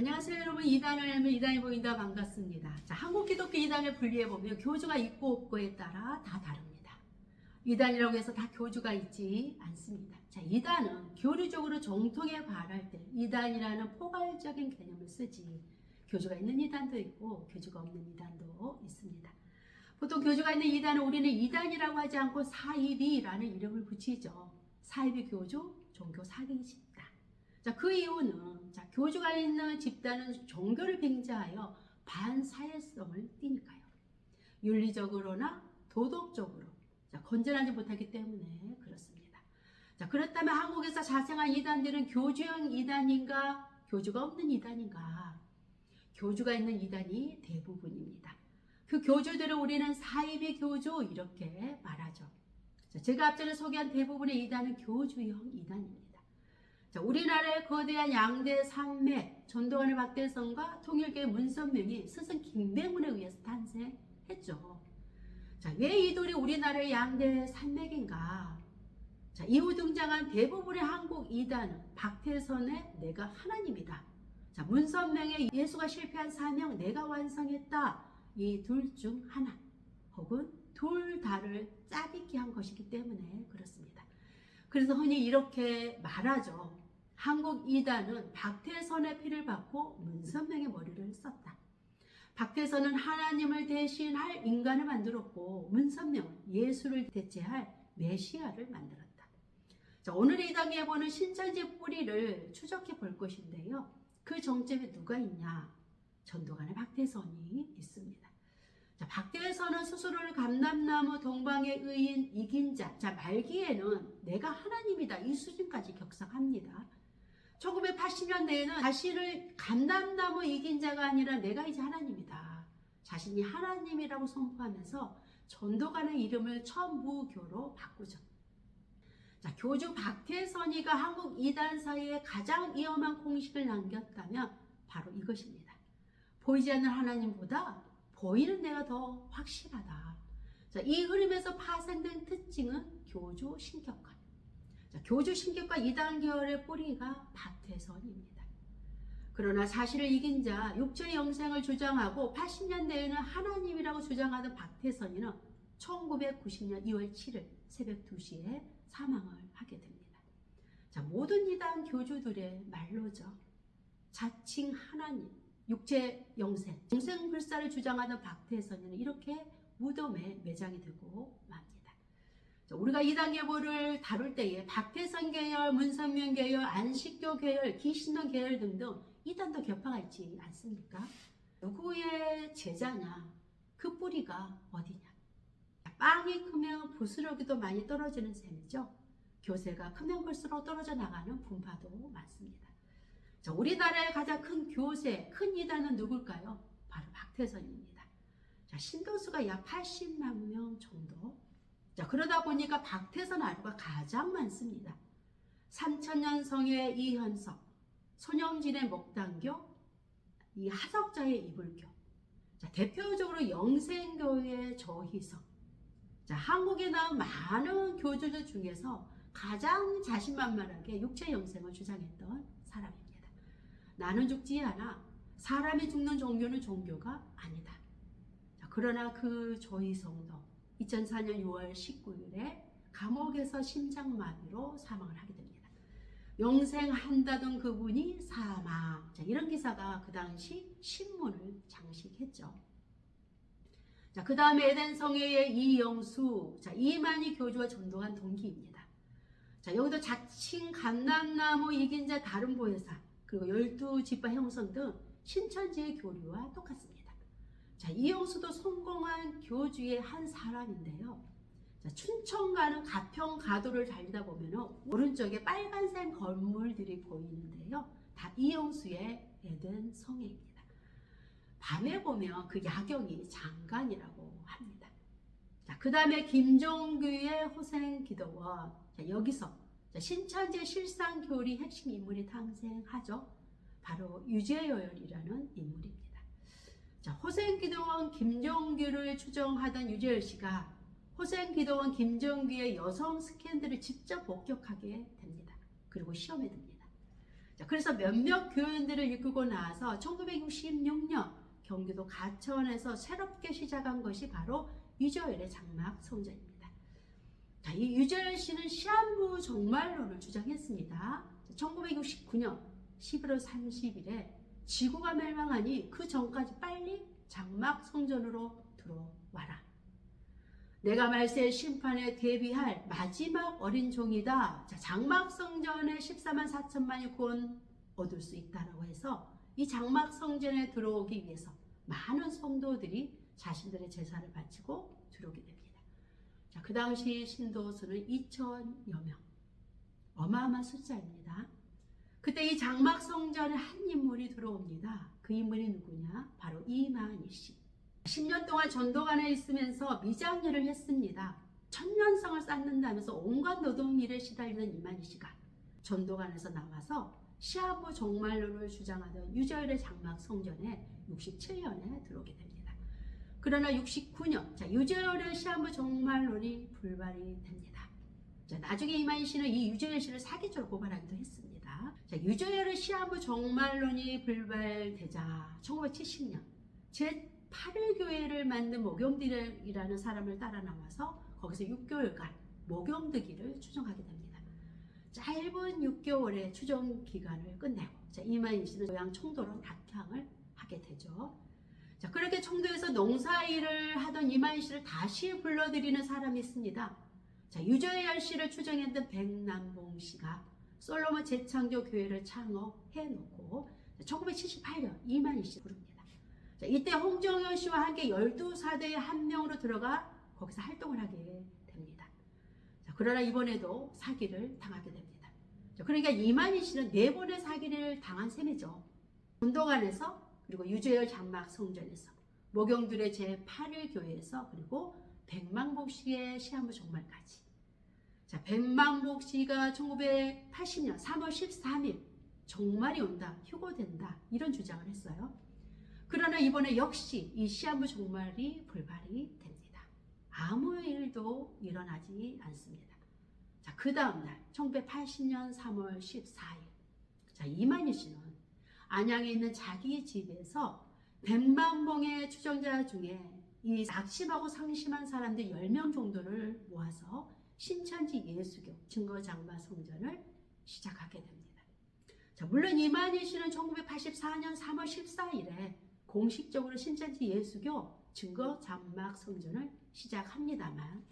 안녕하세요 여러분, 이단을 알면 이단이 보인다. 반갑습니다. 자, 한국 기독교 이단을 분리해보면 교주가 있고 없고에 따라 다 다릅니다. 이단이라고 해서 다 교주가 있지 않습니다. 자, 이단은 교리적으로 정통에 발할 때 이단이라는 포괄적인 개념을 쓰지, 교주가 있는 이단도 있고 교주가 없는 이단도 있습니다. 보통 교주가 있는 이단은 우리는 이단이라고 하지 않고 사이비라는 이름을 붙이죠. 사이비 교주, 종교 사기 집단. 자, 그 이유는 교주가 있는 집단은 종교를 빙자하여 반사회성을 띠니까요. 윤리적으로나 도덕적으로 건전하지 못하기 때문에 그렇습니다. 자, 그렇다면 한국에서 자생한 이단들은 교주형 이단인가 교주가 없는 이단인가? 교주가 있는 이단이 대부분입니다. 그 교주들을 우리는 사이비 교주 이렇게 말하죠. 자, 제가 앞전에 소개한 대부분의 이단은 교주형 이단입니다. 자, 우리나라의 거대한 양대 산맥, 전도관의 박대성과 통일교의 문선명이 스승 김배문에 의해서 탄생했죠. 자, 왜 이들이 우리나라의 양대 산맥인가? 자, 이후 등장한 대부분의 한국 이단은 박태선의 내가 하나님이다. 자, 문선명의 예수가 실패한 사명 내가 완성했다. 이 둘 중 하나 혹은 둘 다를 짜깁기 한 것이기 때문에 그렇습니다. 그래서 흔히 이렇게 말하죠. 한국 이단은 박태선의 피를 받고 문선명의 머리를 썼다. 박태선은 하나님을 대신할 인간을 만들었고 문선명은 예수를 대체할 메시아를 만들었다. 자, 오늘 이 단계에 보는 신천지 뿌리를 추적해 볼 것인데요. 그 정점에 누가 있냐? 전도관의 박태선이 있습니다. 자, 박태선은 스스로를 감람나무 동방의 의인 이긴 자, 말기에는 내가 하나님이다 이 수준까지 격상합니다. 1980년대에는 자신을 감람나무 이긴 자가 아니라 내가 이제 하나님이다. 자신이 하나님이라고 선포하면서 전도관의 이름을 천부교로 바꾸죠. 자, 교주 박태선이가 한국 이단 사이에 가장 위험한 공식을 남겼다면 바로 이것입니다. 보이지 않는 하나님보다 보이는 내가 더 확실하다. 자, 이 흐름에서 파생된 특징은 교주 신격화. 자, 교주 신격화 이단 계열의 뿌리가 박태선입니다. 그러나 자신을 이긴 자, 육체의 영생을 주장하고 80년대에는 하나님이라고 주장하던 박태선이는 1990년 2월 7일 새벽 2시에 사망을 하게 됩니다. 자, 모든 이단 교주들의 말로죠. 자칭 하나님, 육체 영생, 영생불사를 주장하던 박태선이는 이렇게 무덤에 매장이 되고 맙니다. 자, 우리가 이단 계보를 다룰 때에 박태선 계열, 문선명 계열, 안식교 계열, 기신론 계열 등등 이단도 격파가 있지 않습니까? 누구의 제자냐? 그 뿌리가 어디냐? 빵이 크면 부스러기도 많이 떨어지는 셈이죠. 교세가 크면 클수록 떨어져 나가는 분파도 많습니다. 자, 우리나라의 가장 큰 교세, 큰 이단은 누굴까요? 바로 박태선입니다. 자, 신도수가 약 80만 명 정도. 자, 그러다 보니까 박태선 아류가 가장 많습니다. 삼천년성의 이현석, 손영진의 목단교, 이 하석자의 이불교. 자, 대표적으로 영생교의 저희석. 자, 한국에 나온 많은 교주들 중에서 가장 자신만만하게 육체 영생을 주장했던 사람입니다. 나는 죽지 않아. 사람이 죽는 종교는 종교가 아니다. 자, 그러나 그 저희성도 2004년 6월 19일에 감옥에서 심장마비로 사망을 하게 됩니다. 영생한다던 그분이 사망. 자, 이런 기사가 그 당시 신문을 장식했죠. 자, 그 다음에 에덴성회의 이영수, 자, 이만희 교주와 전도한 동기입니다. 자, 여기도 자칭 감람나무 이긴 자 다른 보혜사, 그리고 12지파 형성 등 신천지의 교리와 똑같습니다. 자, 이영수도 성공한 교주의 한 사람인데요. 자, 춘천 가는 가평 가도를 달리다 보면 오른쪽에 빨간색 건물들이 보이는데요. 다 이영수의 에덴 성회입니다. 밤에 보면 그 야경이 장관이라고 합니다. 자, 그 다음에 김종규의 호생기도원. 자, 여기서 신천지의 실상교리 핵심 인물이 탄생하죠. 바로 유재열이라는 인물입니다. 자, 호생기도원 김종규를 추종하던 유재열 씨가 호생기도원 김종규의 여성 스캔들을 직접 목격하게 됩니다. 그리고 시험에 듭니다. 자, 그래서 몇몇 교인들을 이끌고 나와서 1966년 경기도 가천에서 새롭게 시작한 것이 바로 유저열의 장막 성전입니다. 자, 이 유저열 씨는 시한부 종말론을 주장했습니다. 1969년 11월 30일에 지구가 멸망하니 그 전까지 빨리 장막 성전으로 들어와라. 내가 말세의 심판에 대비할 마지막 어린 종이다. 자, 장막 성전에 14만 4천만이 구원 얻을 수 있다라고 해서 이 장막 성전에 들어오기 위해서 많은 성도들이 자신들의 제사를 바치고 들어오게 됩니다. 자, 그 당시 신도 수는 2천여 명. 어마어마한 숫자입니다. 그때 이 장막 성전에 한 인물이 들어옵니다. 그 인물이 누구냐? 바로 이만희 씨. 10년 동안 전도관에 있으면서 미장일을 했습니다. 천년성을 쌓는다면서 온갖 노동일에 시달리는 이만희 씨가 전도관에서 나와서 시한부 종말론을 주장하던 유저열의 장막 성전에 67년에 들어오게 됩니다. 그러나 69년 유저열의 시한부 종말론이 불발이 됩니다. 자, 나중에 이만희 씨는 이 유저열 씨를 사기죄로 고발하기도 했습니다. 자, 유저열의 시한부 종말론이 불발되자 1970년 제8일 교회를 만든 목용들이라는 사람을 따라 나와서 거기서 6개월간 목용드기를 추정하게 됩니다. 짧은 6개월의 추정 기간을 끝내고 이만희 씨는 고향 청도로 낙향을 하게 되죠. 자, 그렇게 청도에서 농사일을 하던 이만희 씨를 다시 불러들이는 사람이 있습니다. 자, 유저열 씨를 추정했던 백남봉 씨가 솔로몬 재창조 교회를 창업해 놓고 1978년 이만희 씨 부릅니다. 자, 이때 홍정현 씨와 함께 12사대의 한 명으로 들어가 거기서 활동을 하게 됩니다. 자, 그러나 이번에도 사기를 당하게 됩니다. 자, 그러니까 이만희 씨는 4번의 사기를 당한 셈이죠. 전도관에서, 그리고 유저열 장막 성전에서, 목용들의 제8일 교회에서, 그리고 백만복 씨의 시한부 종말까지. 자, 백만복 씨가 1980년 3월 13일 종말이 온다, 휴고된다 이런 주장을 했어요. 그러나 이번에 역시 이 시한부 종말이 불발이 됩니다. 아무 일도 일어나지 않습니다. 자, 그 다음날 1980년 3월 14일 자, 이만희 씨는 안양에 있는 자기 집에서 백만봉의 추정자 중에 이 낙심하고 상심한 사람들 10명 정도를 모아서 신천지 예수교 증거장막 성전을 시작하게 됩니다. 자, 물론 이만희 씨는 1984년 3월 14일에 공식적으로 신천지 예수교 증거장막 성전을 시작합니다만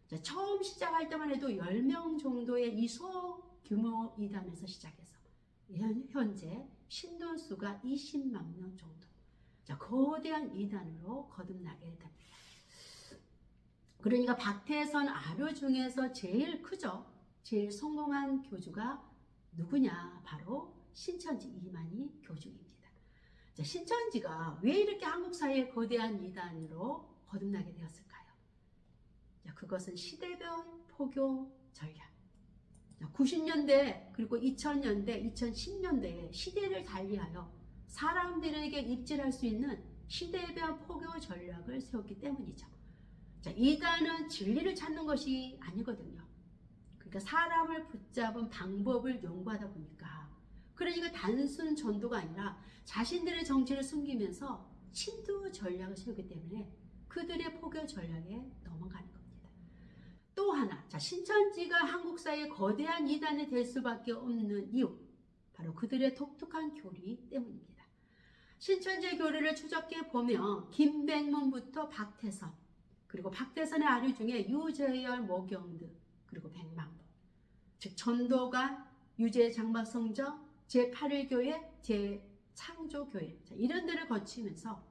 자, 처음 시작할 때만 해도 10명 정도의 이 소규모 이단에서 시작해서 현재 신도수가 20만 명 정도 자, 거대한 이단으로 거듭나게 됩니다. 그러니까 박태선 아류 중에서 제일 크죠. 제일 성공한 교주가 누구냐? 바로 신천지 이만희 교주입니다. 자, 신천지가 왜 이렇게 한국 사회의 거대한 이단으로 거듭나게 되었을까요? 자, 그것은 시대별 포교 전략. 90년대 그리고 2000년대, 2010년대에 시대를 달리하여 사람들에게 입질할 수 있는 시대별 포교 전략을 세웠기 때문이죠. 자, 이단은 진리를 찾는 것이 아니거든요. 그러니까 사람을 붙잡은 방법을 연구하다 보니까 그러니까 단순 전도가 아니라 자신들의 정체를 숨기면서 친두 전략을 세우기 때문에 그들의 포교 전략에 넘어가는 겁니다. 또 하나, 자, 신천지가 한국 사회의 거대한 이단이 될 수밖에 없는 이유, 바로 그들의 독특한 교리 때문입니다. 신천지의 교리를 추적해 보면 김백문부터 박태선, 그리고 박태선의 아류 중에 유저열, 목영드, 그리고 백만복, 즉 전도관, 유재 장막성전, 제8일교회, 제창조교회 이런 데를 거치면서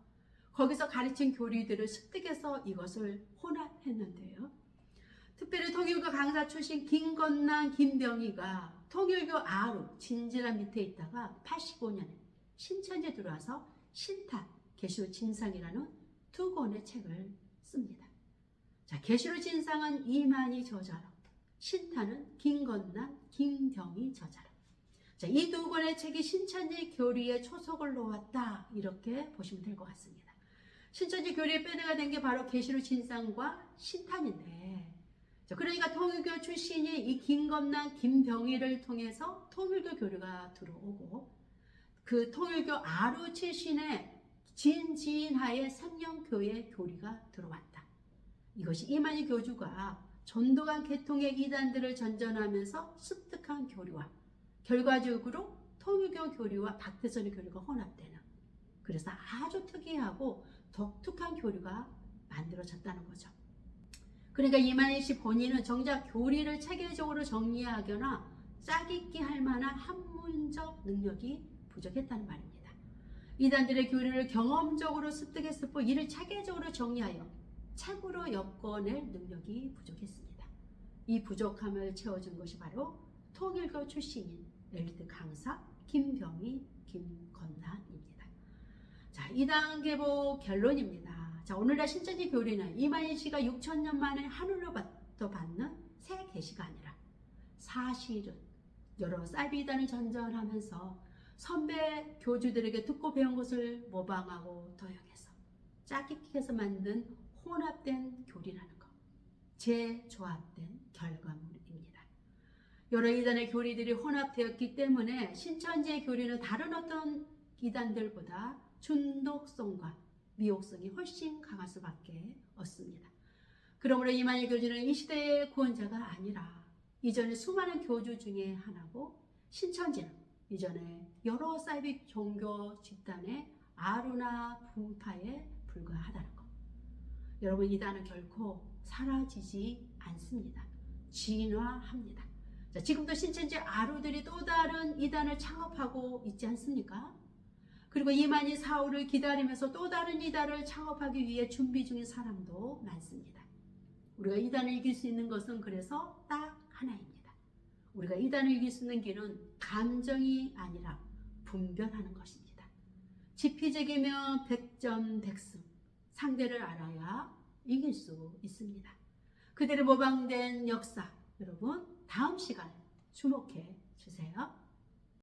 거기서 가르친 교리들을 습득해서 이것을 혼합했는데요. 특별히 통일교 강사 출신 김건남, 김병희가 통일교 아루, 진지란 밑에 있다가 85년에 신천지에 들어와서 신탁, 계시로 진상이라는 2권의 책을 씁니다. 자, 계시로 진상은 이만희 저자로, 신탁은 김건남, 김병희 저자로. 자, 이 2권의 책이 신천지 교리의 초석을 놓았다 이렇게 보시면 될 것 같습니다. 신천지 교리의 빼내가 된 게 바로 계시로 진상과 신탁인데 자, 그러니까 통일교 출신이 이 김검란, 김병희를 통해서 통일교 교류가 들어오고 그 통일교 아루 출신의 진지인하의 성령교회 교리가 들어왔다. 이것이 이만희 교주가 전도관 계통의 이단들을 전전하면서 습득한 교리와 결과적으로 통일교 교리와 박태선의 교리가 혼합되는, 그래서 아주 특이하고 독특한 교리가 만들어졌다는 거죠. 그러니까 이만희 씨 본인은 정작 교리를 체계적으로 정리하거나 짜깁기 할 만한 학문적 능력이 부족했다는 말입니다. 이단들의 교리를 경험적으로 습득했을 뿐 이를 체계적으로 정리하여 책으로 엮어낼 능력이 부족했습니다. 이 부족함을 채워준 것이 바로 통일교 출신인 엘리트 강사 김병희, 김건란입니다. 자, 이단 계보 결론입니다. 자, 오늘날 신천지 교리는 이만희 씨가 6천년 만에 하늘로부터 받는 새 계시가 아니라 사실은 여러 사이비 이단을 전전하면서 선배 교주들에게 듣고 배운 것을 모방하고 도용해서 짜깁기해서 만든 혼합된 교리라는 것, 재조합된 결과물입니다. 여러 이단의 교리들이 혼합되었기 때문에 신천지의 교리는 다른 어떤 이단들보다 중독성과 미혹성이 훨씬 강할 수밖에 없습니다. 그러므로 이만희 교주는 이 시대의 구원자가 아니라 이전의 수많은 교주 중에 하나고, 신천지는 이전에 여러 사이비 종교 집단의 아루나 분파에 불과하다는 것. 여러분, 이단은 결코 사라지지 않습니다. 진화합니다. 자, 지금도 신천지 아루들이 또 다른 이단을 창업하고 있지 않습니까? 그리고 이만희 사후를 기다리면서 또 다른 이단을 창업하기 위해 준비 중인 사람도 많습니다. 우리가 이단을 이길 수 있는 것은 그래서 딱 하나입니다. 우리가 이단을 이길 수 있는 길은 감정이 아니라 분별하는 것입니다. 지피적이면 백전백승, 상대를 알아야 이길 수 있습니다. 그들의 모방된 역사, 여러분 다음 시간에 주목해 주세요.